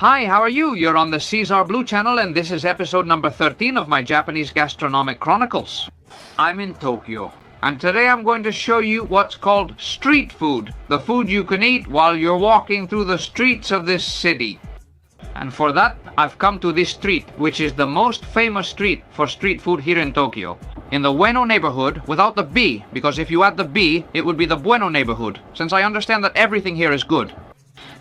Hi, how are you? You're on the Caesar Blue channel and this is episode number 13 of my Japanese Gastronomic Chronicles. I'm in Tokyo and today I'm going to show you what's called street food, the food you can eat while you're walking through the streets of this city. And for that, I've come to this street, which is the most famous street for street food here in Tokyo. In the Ueno neighborhood, without the B, because if you add the B, it would be the Bueno neighborhood, since I understand that everything here is good.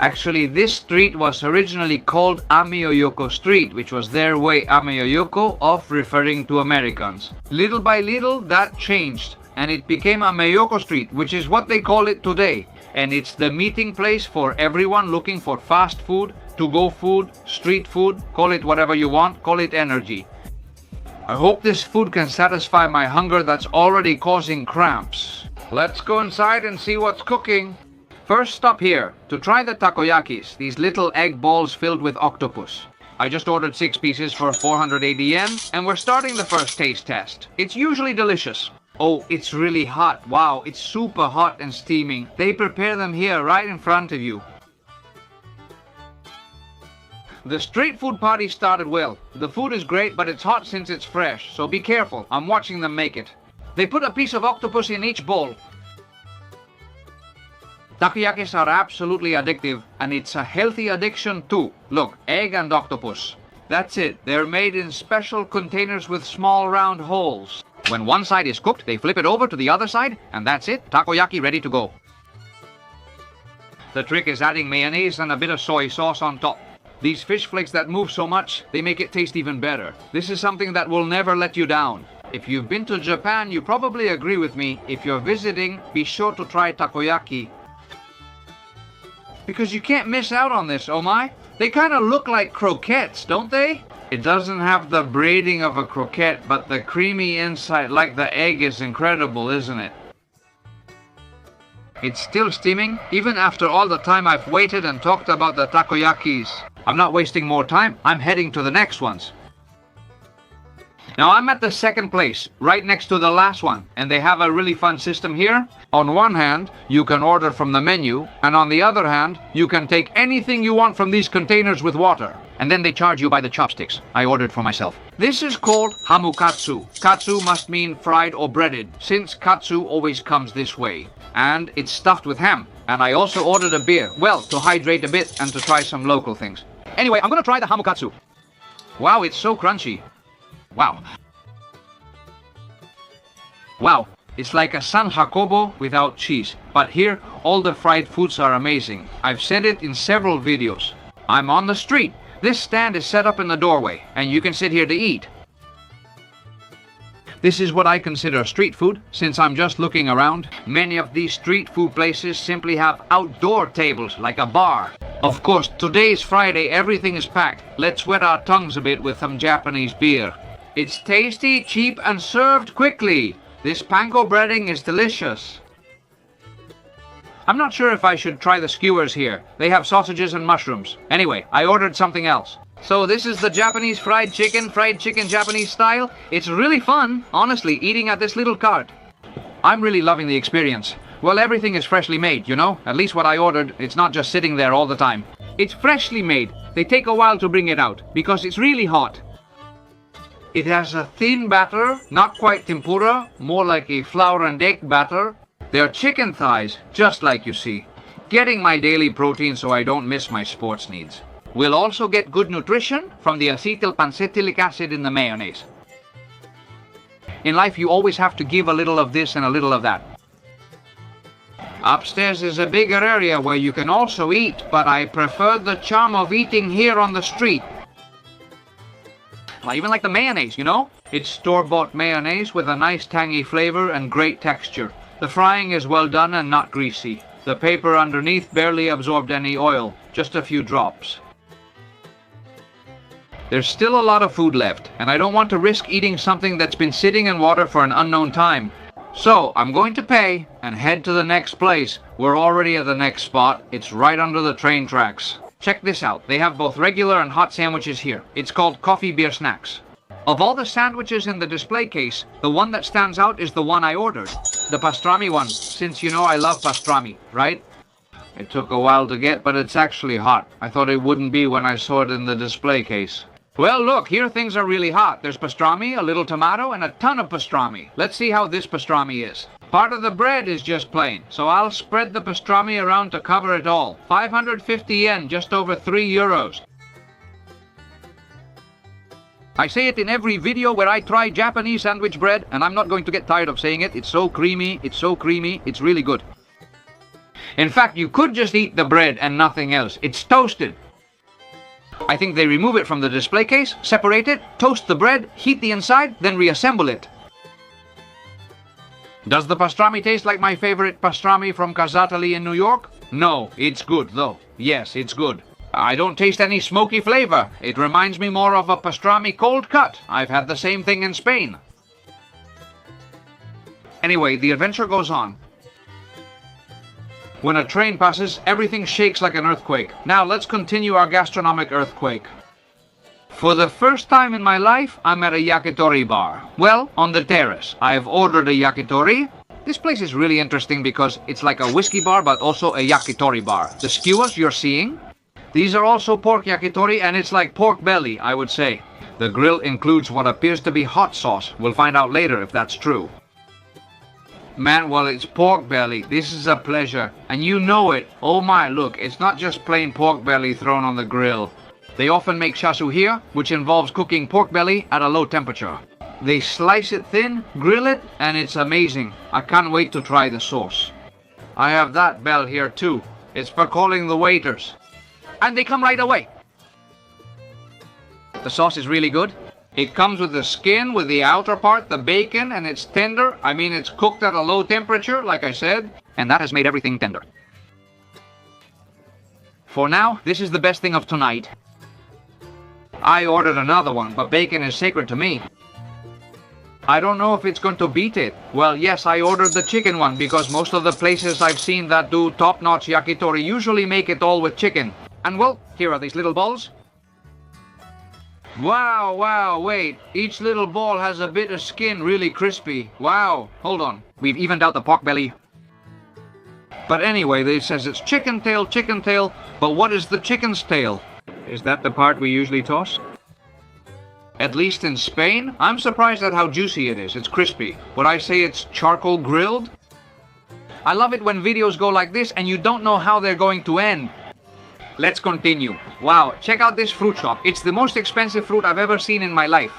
Actually, this street was originally called Ameyoyoko Street, which was their way, Ameyoyoko, of referring to Americans. Little by little, that changed, and it became Ameyoko Street, which is what they call it today. And it's the meeting place for everyone looking for fast food, to-go food, street food, call it whatever you want, call it energy. I hope this food can satisfy my hunger that's already causing cramps. Let's go inside and see what's cooking. First stop here to try the takoyakis, these little egg balls filled with octopus. I just ordered 6 pieces for 480 yen, and we're starting the first taste test. It's usually delicious. Oh, it's really hot. Wow, it's super hot and steaming. They prepare them here right in front of you. The street food party started well. The food is great, but it's hot since it's fresh, so be careful. I'm watching them make it. They put a piece of octopus in each bowl. Takoyakis are absolutely addictive, and it's a healthy addiction too. Look, egg and octopus. That's it. They're made in special containers with small round holes. When one side is cooked, they flip it over to the other side, and that's it. Takoyaki ready to go. The trick is adding mayonnaise and a bit of soy sauce on top. These fish flakes that move so much, they make it taste even better. This is something that will never let you down. If you've been to Japan, you probably agree with me. If you're visiting, be sure to try takoyaki. Because you can't miss out on this, oh my. They kind of look like croquettes, don't they? It doesn't have the braiding of a croquette, but the creamy inside, like the egg, is incredible, isn't it? It's still steaming, even after all the time I've waited and talked about the takoyakis. I'm not wasting more time, I'm heading to the next ones. Now I'm at the second place, right next to the last one, and they have a really fun system here. On one hand, you can order from the menu, and on the other hand, you can take anything you want from these containers with water. And then they charge you by the chopsticks. I ordered for myself. This is called Hamukatsu. Katsu must mean fried or breaded, since katsu always comes this way. And it's stuffed with ham. And I also ordered a beer, well, to hydrate a bit and to try some local things. Anyway, I'm gonna try the Hamukatsu. Wow, it's so crunchy. Wow. Wow, it's like a San Jacobo without cheese. But here, all the fried foods are amazing. I've said it in several videos. I'm on the street. This stand is set up in the doorway, and you can sit here to eat. This is what I consider street food, since I'm just looking around. Many of these street food places simply have outdoor tables, like a bar. Of course, today's Friday, everything is packed. Let's wet our tongues a bit with some Japanese beer. It's tasty, cheap, and served quickly. This panko breading is delicious. I'm not sure if I should try the skewers here. They have sausages and mushrooms. Anyway, I ordered something else. So this is the Japanese fried chicken Japanese style. It's really fun, honestly, eating at this little cart. I'm really loving the experience. Well, everything is freshly made, you know? At least what I ordered, it's not just sitting there all the time. It's freshly made. They take a while to bring it out, because it's really hot. It has a thin batter, not quite tempura, more like a flour and egg batter. They're chicken thighs, just like you see. Getting my daily protein so I don't miss my sports needs. We'll also get good nutrition from the acetyl pancetylic acid in the mayonnaise. In life, you always have to give a little of this and a little of that. Upstairs is a bigger area where you can also eat, but I prefer the charm of eating here on the street. I even like the mayonnaise, you know? It's store-bought mayonnaise with a nice tangy flavor and great texture. The frying is well done and not greasy. The paper underneath barely absorbed any oil, just a few drops. There's still a lot of food left, and I don't want to risk eating something that's been sitting in water for an unknown time. So, I'm going to pay and head to the next place. We're already at the next spot. It's right under the train tracks. Check this out. They have both regular and hot sandwiches here. It's called Coffee Beer Snacks. Of all the sandwiches in the display case, the one that stands out is the one I ordered. The pastrami one, since you know I love pastrami, right? It took a while to get, but it's actually hot. I thought it wouldn't be when I saw it in the display case. Well, look, here things are really hot. There's pastrami, a little tomato, and a ton of pastrami. Let's see how this pastrami is. Part of the bread is just plain, so I'll spread the pastrami around to cover it all. 550 yen, just over 3 euros. I say it in every video where I try Japanese sandwich bread, and I'm not going to get tired of saying it. It's so creamy, it's really good. In fact, you could just eat the bread and nothing else. It's toasted. I think they remove it from the display case, separate it, toast the bread, heat the inside, then reassemble it. Does the pastrami taste like my favorite pastrami from Kazatali in New York? No, it's good though. Yes, it's good. I don't taste any smoky flavor. It reminds me more of a pastrami cold cut. I've had the same thing in Spain. Anyway, the adventure goes on. When a train passes, everything shakes like an earthquake. Now let's continue our gastronomic earthquake. For the first time in my life, I'm at a yakitori bar. Well, on the terrace. I've ordered a yakitori. This place is really interesting because it's like a whiskey bar, but also a yakitori bar. The skewers you're seeing, these are also pork yakitori, and it's like pork belly, I would say. The grill includes what appears to be hot sauce. We'll find out later if that's true. Man, well, it's pork belly. This is a pleasure. And you know it. Oh my, look, it's not just plain pork belly thrown on the grill. They often make shasu here, which involves cooking pork belly at a low temperature. They slice it thin, grill it, and it's amazing. I can't wait to try the sauce. I have that bell here too. It's for calling the waiters. And they come right away. The sauce is really good. It comes with the skin, with the outer part, the bacon, and it's tender. I mean, it's cooked at a low temperature, like I said, and that has made everything tender. For now, this is the best thing of tonight. I ordered another one, but bacon is sacred to me. I don't know if it's going to beat it. Well, yes, I ordered the chicken one because most of the places I've seen that do top-notch yakitori usually make it all with chicken. And well, here are these little balls. Wow, wait. Each little ball has a bit of skin, really crispy. Wow, hold on. We've evened out the pork belly. But anyway, it says it's chicken tail, but what is the chicken's tail? Is that the part we usually toss? At least in Spain, I'm surprised at how juicy it is. It's crispy. Would I say it's charcoal grilled? I love it when videos go like this and you don't know how they're going to end. Let's continue. Wow, check out this fruit shop. It's the most expensive fruit I've ever seen in my life.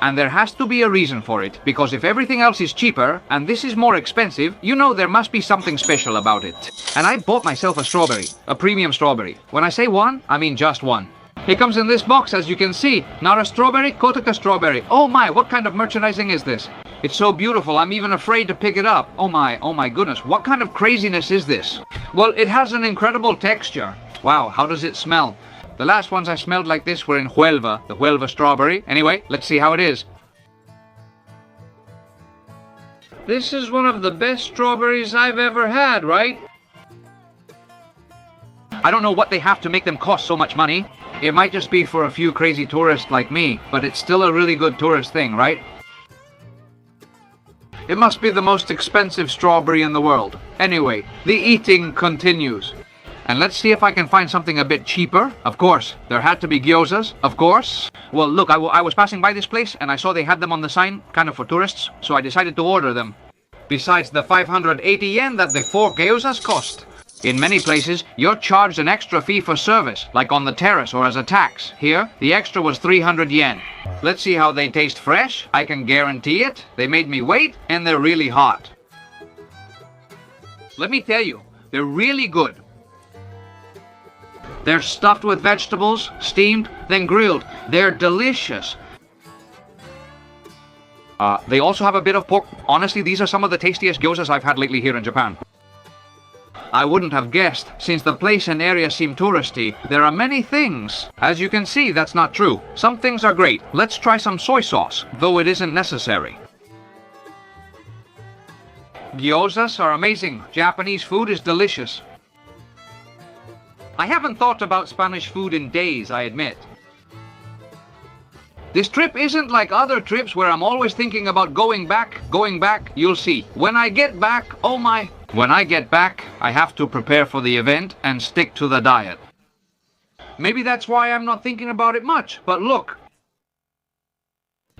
And there has to be a reason for it, because if everything else is cheaper and this is more expensive, you know there must be something special about it. And I bought myself a strawberry, a premium strawberry. When I say one, I mean just one. It comes in this box, as you can see. Not a strawberry, Kotaka strawberry. Oh my, what kind of merchandising is this? It's so beautiful, I'm even afraid to pick it up. Oh my goodness, what kind of craziness is this? Well, it has an incredible texture. Wow, how does it smell? The last ones I smelled like this were in Huelva, the Huelva strawberry. Anyway, let's see how it is. This is one of the best strawberries I've ever had, right? I don't know what they have to make them cost so much money. It might just be for a few crazy tourists like me, but it's still a really good tourist thing, right? It must be the most expensive strawberry in the world. Anyway, the eating continues. And let's see if I can find something a bit cheaper. Of course, there had to be gyozas, of course. Well, look, I was passing by this place and I saw they had them on the sign, kind of for tourists, so I decided to order them. Besides the 580 yen that the 4 gyozas cost. In many places, you're charged an extra fee for service, like on the terrace or as a tax. Here, the extra was 300 yen. Let's see how they taste fresh. I can guarantee it. They made me wait, and they're really hot. Let me tell you, they're really good. They're stuffed with vegetables, steamed, then grilled. They're delicious. They also have a bit of pork. Honestly, these are some of the tastiest gyozas I've had lately here in Japan. I wouldn't have guessed, since the place and area seem touristy. There are many things. As you can see, that's not true. Some things are great. Let's try some soy sauce, though it isn't necessary. Gyozas are amazing. Japanese food is delicious. I haven't thought about Spanish food in days, I admit. This trip isn't like other trips where I'm always thinking about going back. You'll see. When I get back, oh my, When I get back, I have to prepare for the event and stick to the diet. Maybe that's why I'm not thinking about it much, but look.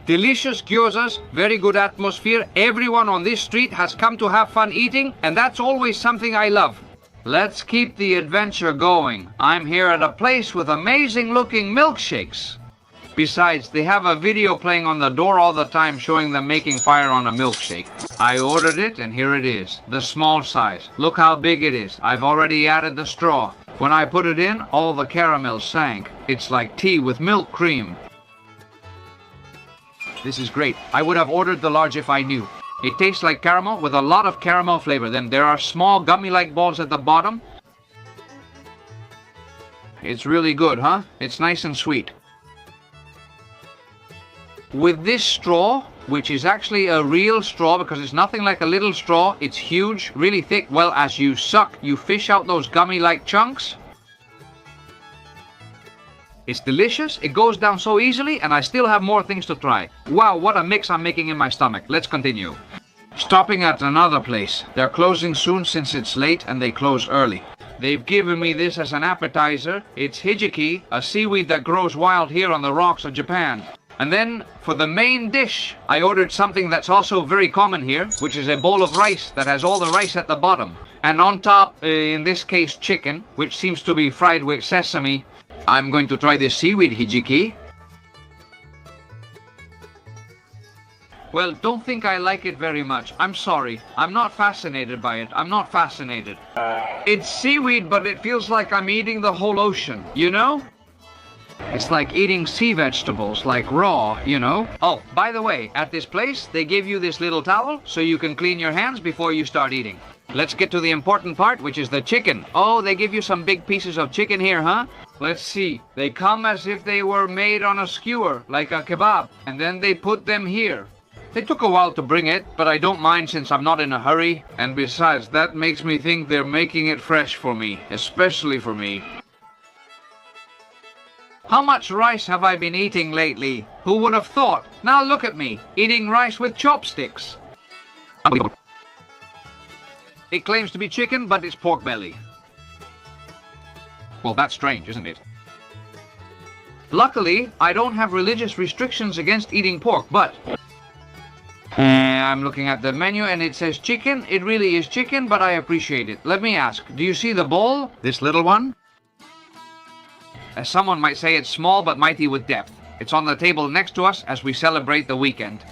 Delicious gyozas, very good atmosphere, everyone on this street has come to have fun eating, and that's always something I love. Let's keep the adventure going. I'm here at a place with amazing looking milkshakes. Besides, they have a video playing on the door all the time showing them making fire on a milkshake. I ordered it and here it is, the small size. Look how big it is. I've already added the straw. When I put it in, all the caramel sank. It's like tea with milk cream. This is great. I would have ordered the large if I knew. It tastes like caramel with a lot of caramel flavor. Then there are small gummy-like balls at the bottom. It's really good, huh? It's nice and sweet. With this straw, which is actually a real straw because it's nothing like a little straw, it's huge, really thick. Well, as you suck, you fish out those gummy-like chunks. It's delicious, it goes down so easily, and I still have more things to try. Wow, what a mix I'm making in my stomach. Let's continue. Stopping at another place. They're closing soon since it's late and they close early. They've given me this as an appetizer. It's hijiki, a seaweed that grows wild here on the rocks of Japan. And then, for the main dish, I ordered something that's also very common here, which is a bowl of rice that has all the rice at the bottom. And on top, in this case, chicken, which seems to be fried with sesame. I'm going to try this seaweed hijiki. Well, don't think I like it very much. I'm sorry. I'm not fascinated by it. I'm not fascinated. It's seaweed, but it feels like I'm eating the whole ocean, you know? It's like eating sea vegetables, like raw, you know? Oh, by the way, at this place, they give you this little towel so you can clean your hands before you start eating. Let's get to the important part, which is the chicken. Oh, they give you some big pieces of chicken here, huh? Let's see. They come as if they were made on a skewer, like a kebab, and then they put them here. They took a while to bring it, but I don't mind since I'm not in a hurry. And besides, that makes me think they're making it fresh for me, especially for me. How much rice have I been eating lately? Who would have thought? Now look at me, eating rice with chopsticks. Unbelievable. It claims to be chicken, but it's pork belly. Well, that's strange, isn't it? Luckily, I don't have religious restrictions against eating pork, but... I'm looking at the menu and it says chicken. It really is chicken, but I appreciate it. Let me ask, do you see the bowl? This little one? As someone might say, it's small but mighty with depth. It's on the table next to us as we celebrate the weekend.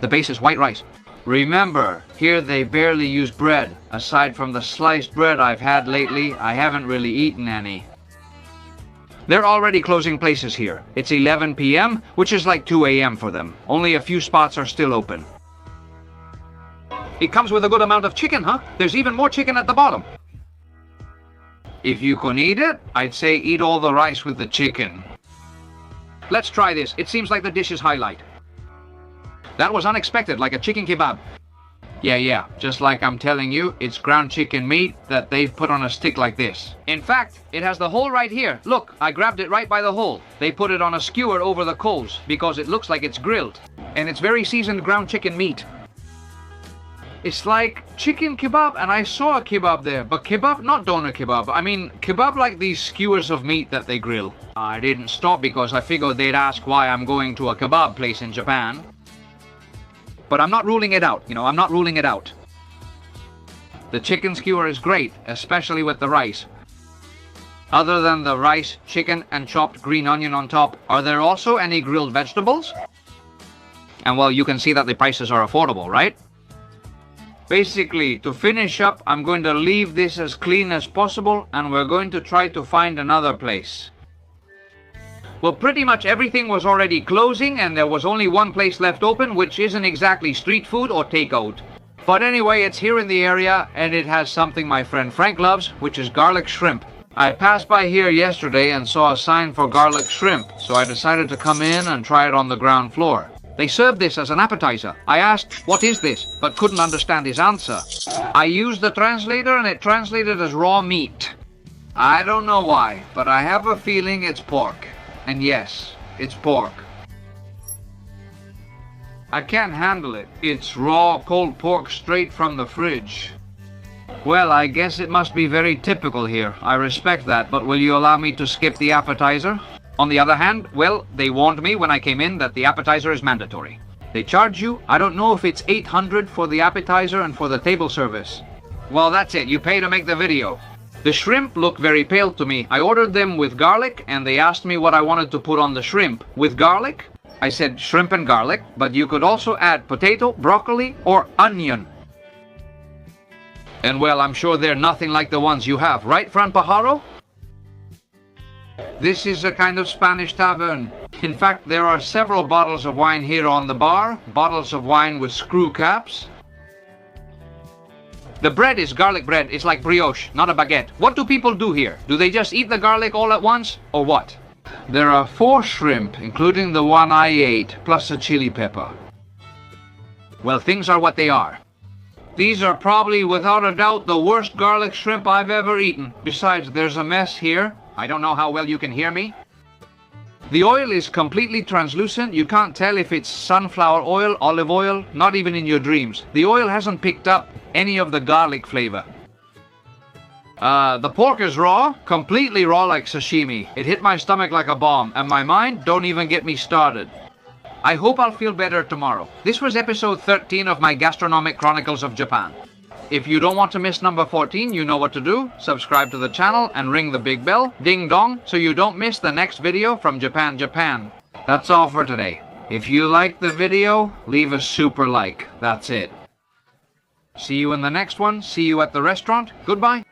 The base is white rice. Remember, here they barely use bread. Aside from the sliced bread I've had lately, I haven't really eaten any. They're already closing places here. It's 11 p.m., which is like 2 a.m. for them. Only a few spots are still open. It comes with a good amount of chicken, huh? There's even more chicken at the bottom. If you can eat it, I'd say eat all the rice with the chicken. Let's try this. It seems like the dish's highlight. That was unexpected, like a chicken kebab. Yeah, just like I'm telling you, it's ground chicken meat that they've put on a stick like this. In fact, it has the hole right here. Look, I grabbed it right by the hole. They put it on a skewer over the coals because it looks like it's grilled. And it's very seasoned ground chicken meat. It's like chicken kebab, and I saw a kebab there, but kebab, not doner kebab. I mean, kebab like these skewers of meat that they grill. I didn't stop because I figured they'd ask why I'm going to a kebab place in Japan. But I'm not ruling it out, I'm not ruling it out. The chicken skewer is great, especially with the rice. Other than the rice, chicken, and chopped green onion on top, are there also any grilled vegetables? And well, you can see that the prices are affordable, right? Basically, to finish up, I'm going to leave this as clean as possible, and we're going to try to find another place. Well, pretty much everything was already closing, and there was only one place left open, which isn't exactly street food or takeout. But anyway, it's here in the area, and it has something my friend Frank loves, which is garlic shrimp. I passed by here yesterday and saw a sign for garlic shrimp, so I decided to come in and try it on the ground floor. They served this as an appetizer. I asked, "What is this?" but couldn't understand his answer. I used the translator and it translated as raw meat. I don't know why, but I have a feeling it's pork. And yes, it's pork. I can't handle it. It's raw, cold pork straight from the fridge. Well, I guess it must be very typical here. I respect that, but will you allow me to skip the appetizer? On the other hand, well, they warned me when I came in that the appetizer is mandatory. They charge you, I don't know if it's $800 for the appetizer and for the table service. Well, that's it. You pay to make the video. The shrimp look very pale to me. I ordered them with garlic, and they asked me what I wanted to put on the shrimp. With garlic? I said shrimp and garlic, but you could also add potato, broccoli, or onion. And well, I'm sure they're nothing like the ones you have, right, Fran Pajaro? This is a kind of Spanish tavern. In fact, there are several bottles of wine here on the bar, bottles of wine with screw caps. The bread is garlic bread. It's like brioche, not a baguette. What do people do here? Do they just eat the garlic all at once, or what? There are 4 shrimp, including the one I ate, plus a chili pepper. Well, things are what they are. These are probably, without a doubt, the worst garlic shrimp I've ever eaten. Besides, there's a mess here. I don't know how well you can hear me. The oil is completely translucent. You can't tell if it's sunflower oil, olive oil, not even in your dreams. The oil hasn't picked up any of the garlic flavor. The pork is raw, completely raw like sashimi. It hit my stomach like a bomb, and my mind, don't even get me started. I hope I'll feel better tomorrow. This was episode 13 of my Gastronomic Chronicles of Japan. If you don't want to miss number 14, you know what to do. Subscribe to the channel and ring the big bell, ding dong, so you don't miss the next video from Japan. That's all for today. If you liked the video, leave a super like. That's it. See you in the next one. See you at the restaurant. Goodbye.